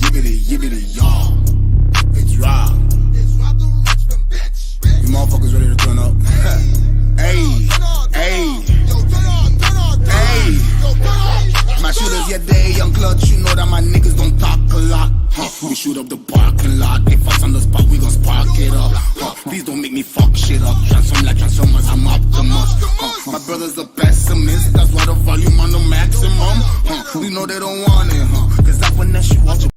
yibbity, yibbity, y'all. It's Rob. You motherfuckers ready to turn up? Hey, hey, hey. My shooters, yeah, they young clutch. You know that my niggas don't talk a lot. We shoot up the parking lot. If us on the spot, we gon' spark it up. Please don't make me fuck shit up. Transform like Transformers, I'm Optimus. My brother's a pessimist. That's why the volume on the maximum. We know they don't want it, cause that's when that shit watch.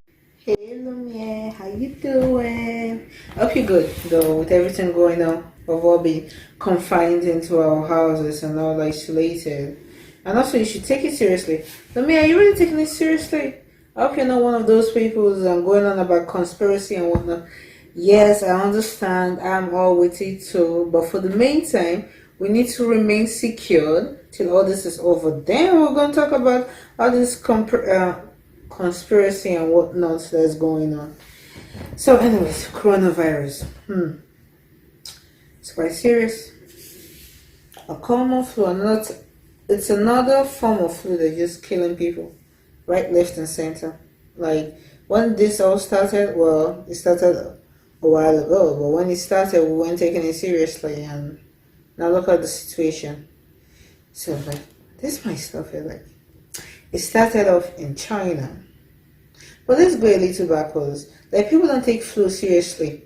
Hey Lumière, how you doing? I hope you're good though, with everything going on. We've all been confined into our houses and all isolated. And also you should take it seriously. Lumière, are you really taking it seriously? I hope you're not one of those people who's going on about conspiracy and whatnot. Yes, I understand. I'm all with it too. But for the meantime, we need to remain secured till all this is over. Then we're going to talk about all this conspiracy and whatnot that's going on. So anyways, coronavirus. It's quite serious. A common flu, it's another form of flu that's just killing people. Right, left, and center. Like, when this all started, well, it started a while ago, but when it started, we weren't taking it seriously, and now look at the situation. So, like, this is my stuff here, like, it started off in China. But let's go a little backwards. Like, people don't take flu seriously.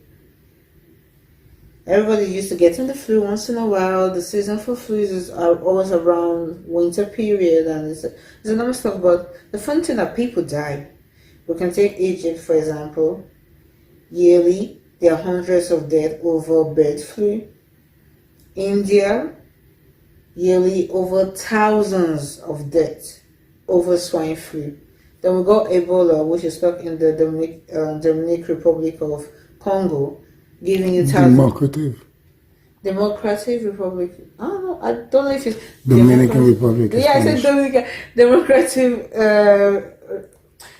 Everybody used to get in the flu once in a while. The season for flu is always around winter period, and it's a normal stuff. But the fun thing that people die. We can take Egypt for example. Yearly, there are hundreds of deaths over bird flu. India, yearly over thousands of deaths over swine flu. Then we got Ebola, which is stuck in the Democratic Republic of Congo. Giving you Democratic Republic. I don't know if it's Dominican Republic. Yeah, I said Democratic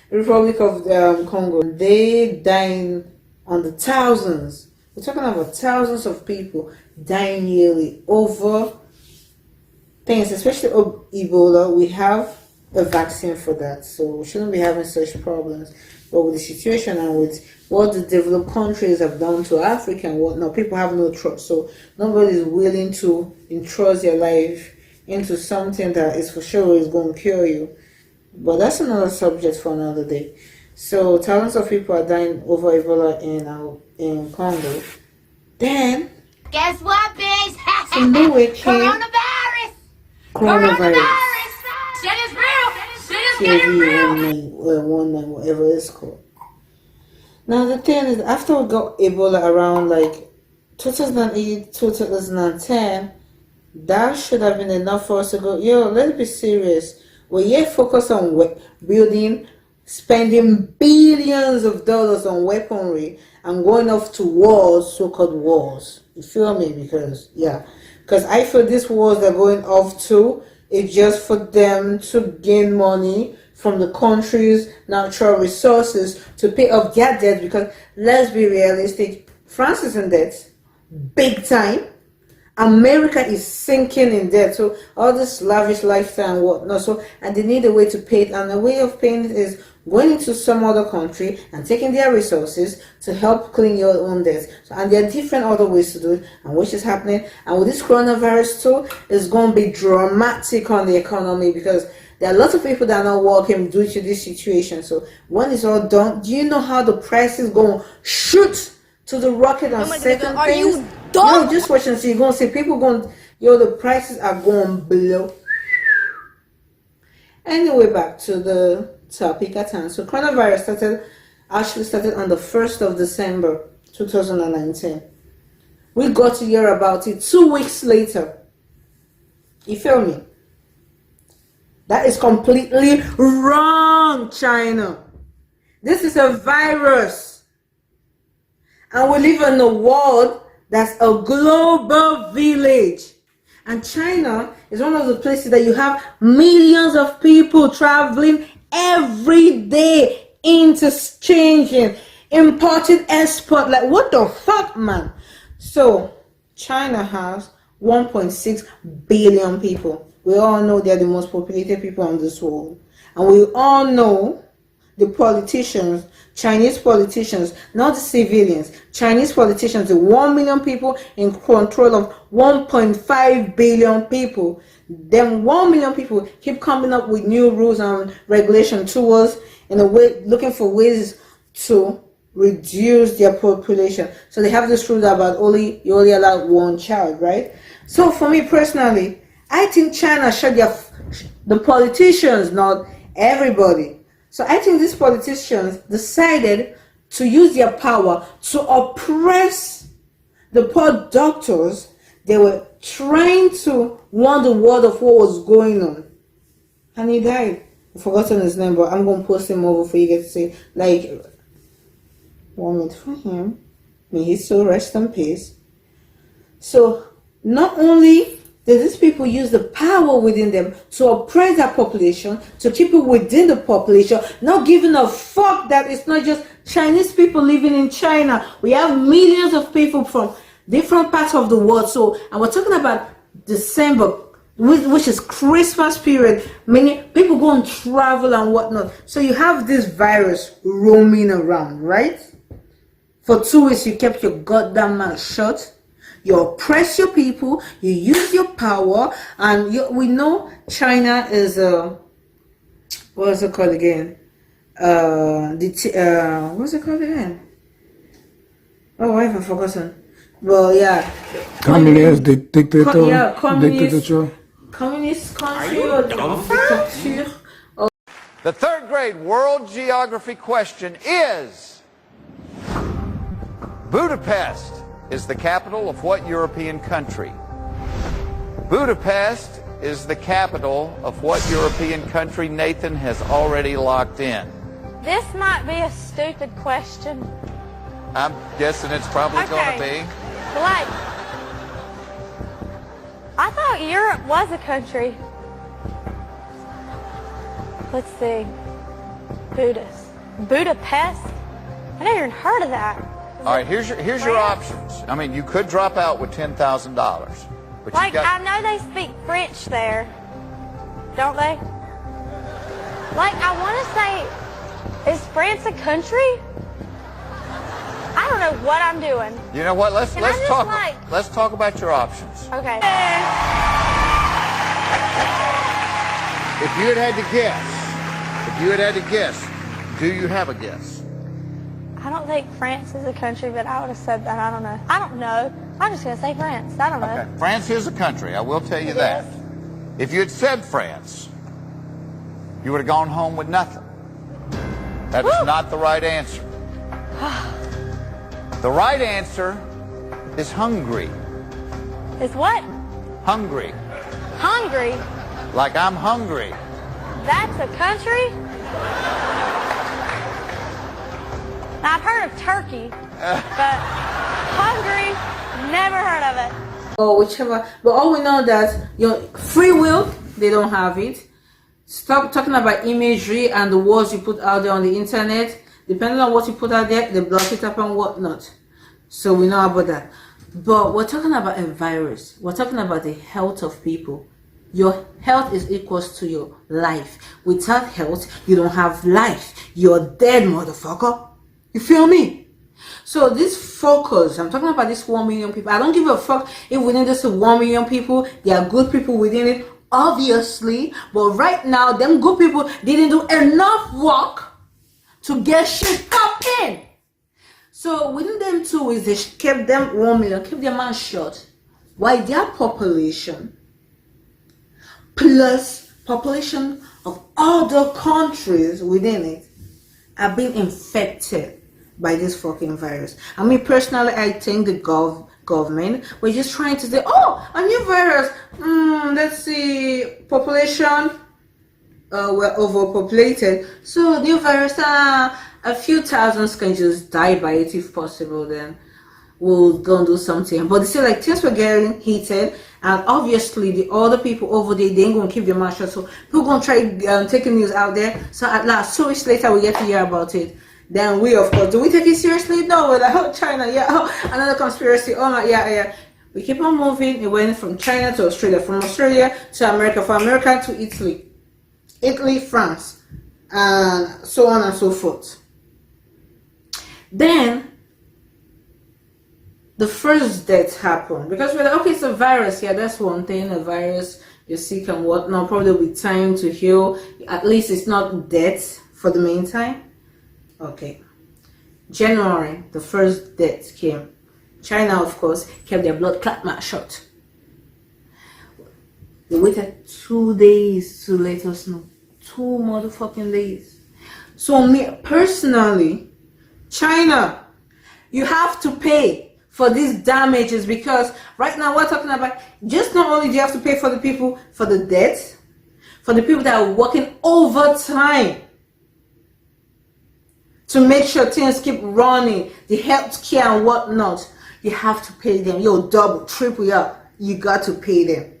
Republic of Congo. They dying on the thousands. We're talking about thousands of people dying yearly over things, especially Ebola. We have a vaccine for that, so we shouldn't be having such problems. But with the situation and with what the developed countries have done to Africa and whatnot, people have no trust. So nobody is willing to entrust their life into something that is for sure is going to cure you. But that's another subject for another day. So thousands of people are dying over Ebola in Congo. Then, guess what, bitch? some new way came. Coronavirus. Shit is real. Shit is getting real. 19, whatever it's called. Now the thing is, after we got Ebola around like 2008, 2010, that should have been enough for us to go, yo, let's be serious. We're yet focused on building, spending billions of dollars on weaponry and going off to wars, so-called wars. You feel me? Because I feel these wars they're going off to, it's just for them to gain money from the country's natural resources to pay off their debt. Because let's be realistic, France is in debt, big time. America is sinking in debt. So all this lavish lifestyle and whatnot. So, and they need a way to pay it. And the way of paying it is going into some other country and taking their resources to help clean your own debt. So, and there are different other ways to do it, and which is happening. And with this coronavirus too, it's going to be dramatic on the economy because there are lots of people that are not working due to this situation. So when it's all done, do you know how the prices going to shoot to the rocket on certain God, things? are you dumb? No, just watch and see. You're going to see people going, the prices are going below. Anyway, back to the topic at hand. So coronavirus started on the 1st of December 2019. We got to hear about it 2 weeks later. You feel me? That is completely wrong, China. This is a virus. And we live in a world that's a global village. And China is one of the places that you have millions of people traveling every day, interchanging, importing, export. Like, what the fuck, man? So, China has 1.6 billion people. We all know they're the most populated people on this world. And we all know the politicians, Chinese politicians, not the civilians, Chinese politicians, the 1 million people in control of 1.5 billion people. Them 1 million people keep coming up with new rules and regulation towards, in a way, looking for ways to reduce their population. So they have this rule about you only allow one child, right? So for me personally, I think China should the politicians, not everybody. So I think these politicians decided to use their power to oppress the poor doctors. They were trying to warn the world of what was going on. And he died. I've forgotten his name, but I'm going to post him over for you guys to see. Like, 1 minute for him. May his soul rest in peace. So, not only did these people use the power within them to oppress their population, to keep it within the population, not giving a fuck that it's not just Chinese people living in China. We have millions of people from different parts of the world. So, and we're talking about December, which is Christmas period. Many people go and travel and whatnot. So you have this virus roaming around, right? For 2 weeks, you kept your goddamn mouth shut. You oppress your people. You use your power, and we know China is what's it called again? What's it called again? Oh, I haven't forgotten. Well, yeah. Communist dictator. Yeah, Dictator. Communist country or dictature. The third grade world geography question is: Budapest is the capital of what European country? Budapest is the capital of what European country? Nathan has already locked in. This might be a stupid question. I'm guessing it's probably going to be. Like, I thought Europe was a country. Let's see. Budapest? I never even heard of that. All right, here's your options. I mean, you could drop out with $10,000, but Like, you got. I know they speak French there, don't they? Like, I want to say, is France a country? I don't know what I'm doing. You know what? Let's talk. Like... Let's talk about your options. Okay. If you had to guess, do you have a guess? I don't think France is a country, but I would have said that. I don't know. I don't know. I'm just going to say France. I don't know. Okay. France is a country. I will tell you that. Is. If you had said France, you would have gone home with nothing. That is not the right answer. The right answer is Hungary. Is what? Hungry. Hungry? Like I'm hungry. That's a country? Now, I've heard of Turkey, but Hungary, never heard of it. Or whichever, but all we know that your free will, they don't have it. Stop talking about imagery and the words you put out there on the internet. Depending on what you put out there, they block it up and whatnot. So we know about that. But we're talking about a virus. We're talking about the health of people. Your health is equals to your life. Without health, you don't have life. You're dead, motherfucker. You feel me? So this focus, I'm talking about this 1 million people. I don't give a fuck if within this 1 million people, there are good people within it, obviously. But right now, them good people didn't do enough work to get shit popping. So within them 2 weeks, they kept them 1 million, kept their mouth shut. While their population, plus population of other countries within it, are being infected by this fucking virus. I mean, personally, I think the government were just trying to say, oh, a new virus. Let's see, population, we're overpopulated. So new virus, a few thousands can just die by it if possible. Then we'll go and do something. But they say like things were getting heated, and obviously the other people over there, they ain't gonna keep their mouth shut. So people gonna try taking news out there. So at last, 2 weeks later, we get to hear about it. Then we, of course, do we take it seriously? No, we're like, oh, China, yeah, oh, another conspiracy, oh my, yeah. We keep on moving. It went from China to Australia, from Australia to America, from America to Italy, France, and so on and so forth. Then the first death happened because we're like, okay, it's a virus. Yeah, that's one thing. A virus, you're sick and whatnot. Probably will be time to heal. At least it's not death for the meantime. Okay. January, the first death came. China, of course, kept their blood clot mouth shut. They waited 2 days to let us know. 2 motherfucking days. So me personally, China, you have to pay for these damages, because right now we're talking about just not only do you have to pay for the people for the deaths, for the people that are working overtime to make sure things keep running, the health care and whatnot, you have to pay them. Yo, double, triple up. You got to pay them.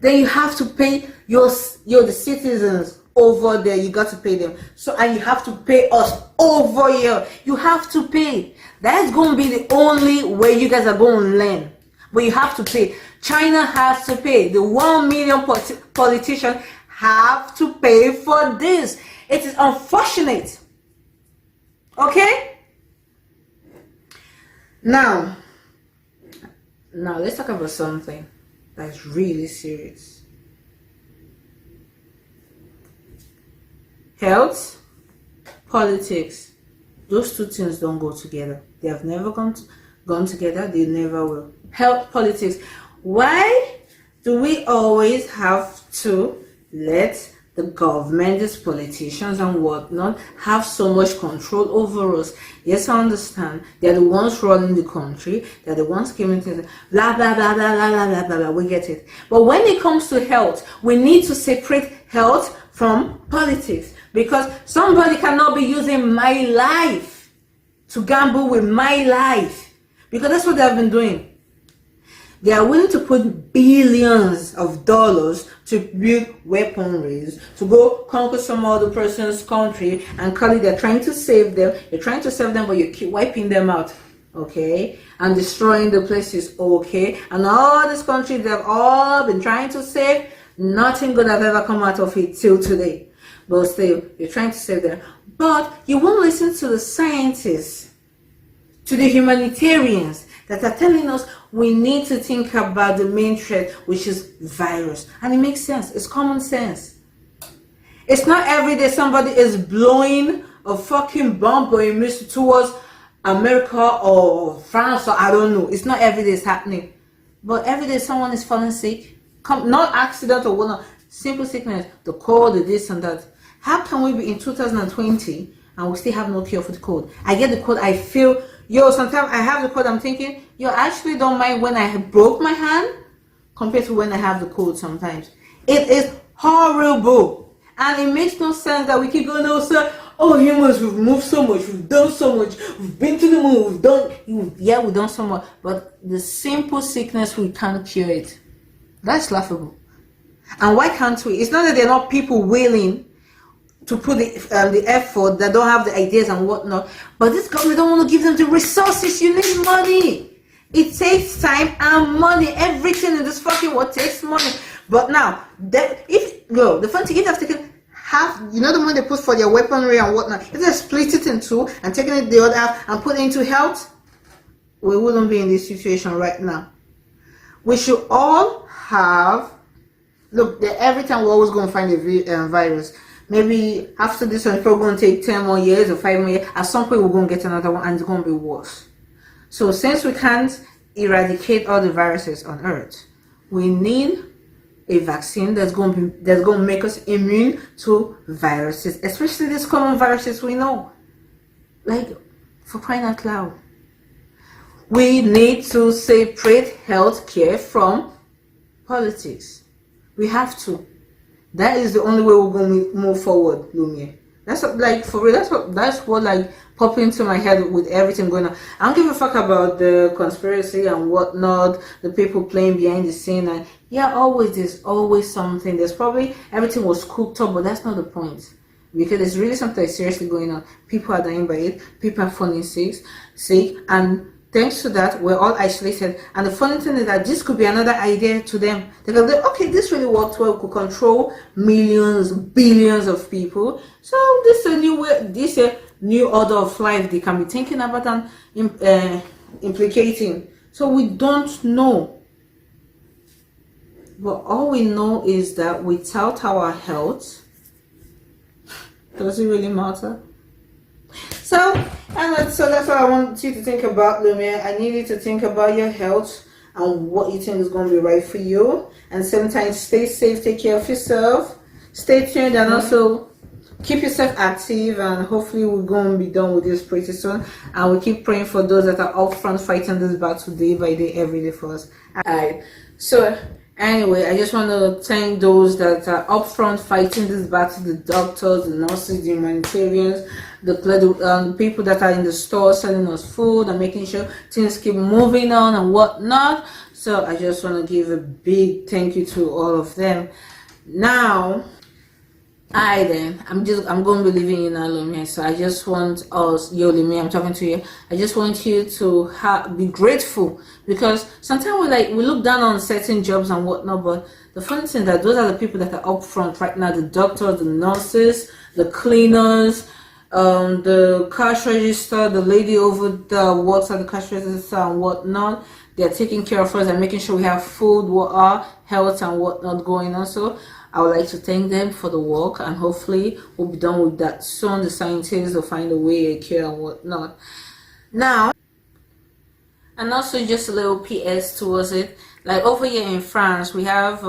Then you have to pay the citizens over there. You got to pay them. So, and you have to pay us over here. You have to pay. That's going to be the only way you guys are going to learn. But you have to pay. China has to pay. The 1 million politicians have to pay for this. It is unfortunate. Okay? Now let's talk about something that's really serious. Health, politics, those two things don't go together. They have never gone together. They never will. Health, politics. Why do we always have to let the government, these politicians and whatnot, have so much control over us? Yes, I understand. They're the ones running the country. They're the ones giving things, blah, blah, blah, blah, blah, blah, blah, blah, blah. We get it. But when it comes to health, we need to separate health from politics. Because somebody cannot be using my life to gamble with my life. Because that's what they've been doing. They are willing to put billions of dollars to build weaponries, to go conquer some other person's country and call it they're trying to save them. You're trying to save them, but you keep wiping them out, okay? And destroying the places, okay? And all these countries they've all been trying to save, nothing good has ever come out of it till today. But still, you're trying to save them. But you won't listen to the scientists, to the humanitarians that are telling us we need to think about the main threat, which is virus. And it makes sense. It's common sense. It's not every day somebody is blowing a fucking bomb or a missile towards America or France or I don't know. It's not every day it's happening. But every day someone is falling sick. Not accident or whatnot. Simple sickness. The cold, the this and that. How can we be in 2020 and we still have no cure for the cold? I get the cold, I feel, sometimes I have the cold, I'm thinking, I actually don't mind when I broke my hand compared to when I have the cold sometimes. It is horrible. And it makes no sense that we keep going, humans, we've moved so much, we've done so much, we've been to the moon, we've done so much. But the simple sickness, we can't cure it. That's laughable. And why can't we? It's not that there are not people willing to put the effort, that don't have the ideas and whatnot, but this government don't want to give them the resources. You need money. It takes time and money. Everything in this fucking world takes money. But now, the fun thing, if they've taken half, the money they put for their weaponry and whatnot, if they split it in two and taking it the other half and put it into health, we wouldn't be in this situation right now. We should all have, every time we're always going to find a virus. Maybe after this one, it's probably going to take 10 more years or 5 more years. At some point, we're going to get another one and it's going to be worse. So since we can't eradicate all the viruses on Earth, we need a vaccine that's going to make us immune to viruses, especially these common viruses we know. Like, for crying out loud. We need to separate healthcare from politics. We have to. That is the only way we're going to move forward, Lumiere. That's what, for real, that's what popped into my head with everything going on. I don't give a fuck about the conspiracy and whatnot, the people playing behind the scene, and there's always something. There's probably everything was cooked up, but that's not the point. Because there's really something seriously going on. People are dying by it, people are falling sick, and thanks to that, we're all isolated. And the funny thing is that this could be another idea to them. They can go, okay, this really worked well. We could control millions, billions of people. So this is a new way, this is a new order of life they can be thinking about and implicating. So we don't know. But all we know is that without our health, does it really matter? So that's what I want you to think about, Lumiere. I need you to think about your health and what you think is going to be right for you. And sometimes stay safe, take care of yourself, stay tuned, and also keep yourself active. And hopefully we're going to be done with this pretty soon. And we keep praying for those that are up front fighting this battle day by day, every day for us. Alright, so anyway, I just want to thank those that are up front fighting this battle, the doctors, the nurses, the humanitarians, the people that are in the store selling us food and making sure things keep moving on and whatnot. So I just want to give a big thank you to all of them. Now, I'm going to be leaving you now, Lumiere. So I just want us, yo, Lumiere, I'm talking to you. I just want you to be grateful, because sometimes we look down on certain jobs and whatnot, but the funny thing is that those are the people that are up front right now: the doctors, the nurses, the cleaners, the cash register, the lady over the works at the cash register and whatnot. They're taking care of us and making sure we have food, water, health, and whatnot going on. So I would like to thank them for the work, and hopefully we'll be done with that soon. The scientists will find a way, a cure and whatnot. Now, and also just a little PS towards it. Like over here in France, we have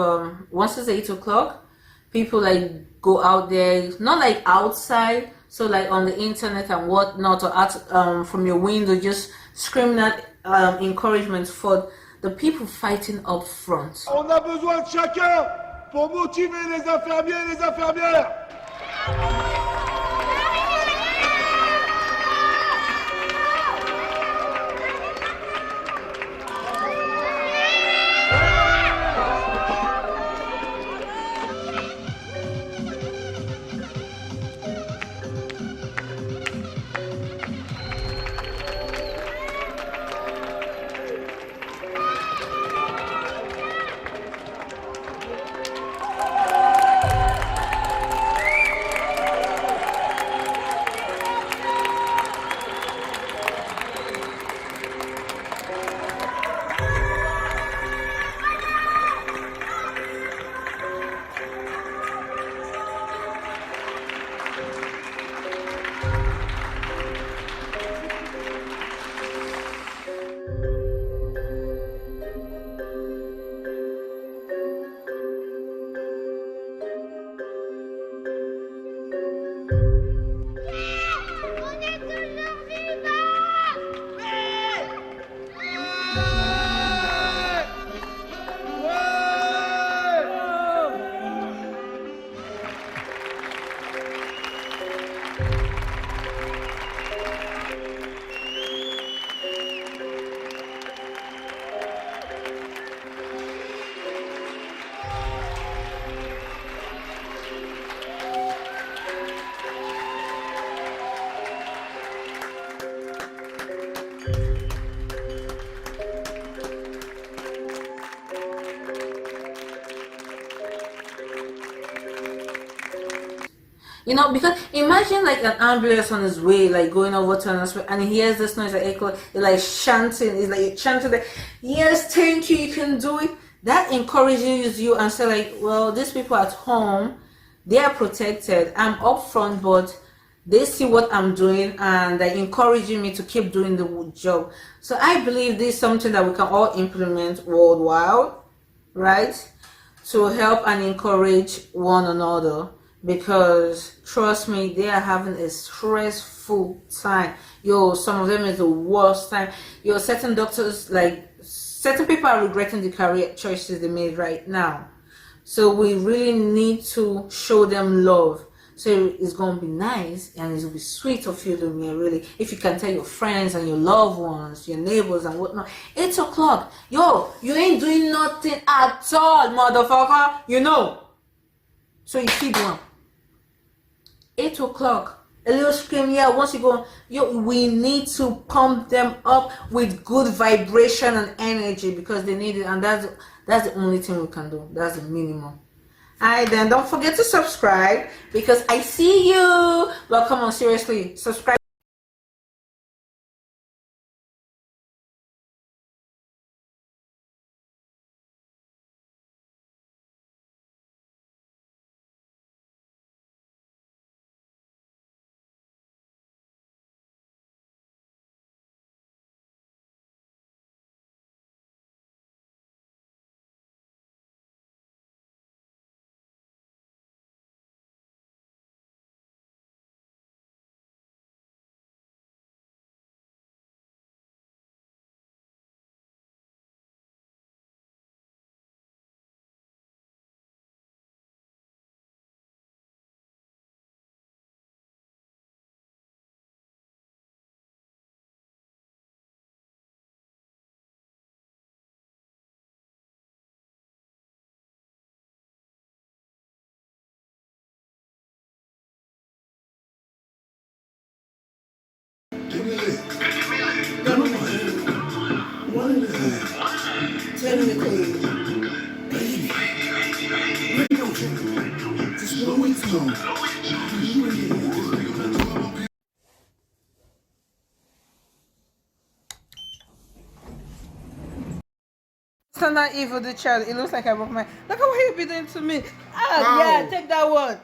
once it's 8 o'clock, people like go out there, not like outside, so like on the internet and whatnot, or out from your window, just screaming at encouragement for the people fighting up front. On a besoin de chacun pour motiver les infirmiers et les infirmières. You know, because imagine like an ambulance on his way, like going over to an hospital, and he hears this noise, like echo, he's like chanting, he's like chanting, like, yes, thank you, you can do it. That encourages you and say like, well, these people at home, they are protected. I'm up front, but they see what I'm doing and they're encouraging me to keep doing the job. So I believe this is something that we can all implement worldwide, right? To help and encourage one another. Because trust me, they are having a stressful time. Yo, some of them is the worst time. Yo, certain doctors, like certain people are regretting the career choices they made right now. So we really need to show them love. So it's gonna be nice and it's gonna be sweet of you, Lumiere, really. If you can tell your friends and your loved ones, your neighbors and whatnot. 8 o'clock, yo, you ain't doing nothing at all, motherfucker. You know. So you keep one. 8 o'clock, A little scream, yeah. Once you go, yo, we need to pump them up with good vibration and energy because they need it, and that's the only thing we can do. That's the minimum. Alright, then don't forget to subscribe because I see you. Well, come on, seriously, subscribe. It's not evil, the child. It looks like I broke my. Look at what you be doing to me. Ah, yeah, take that one.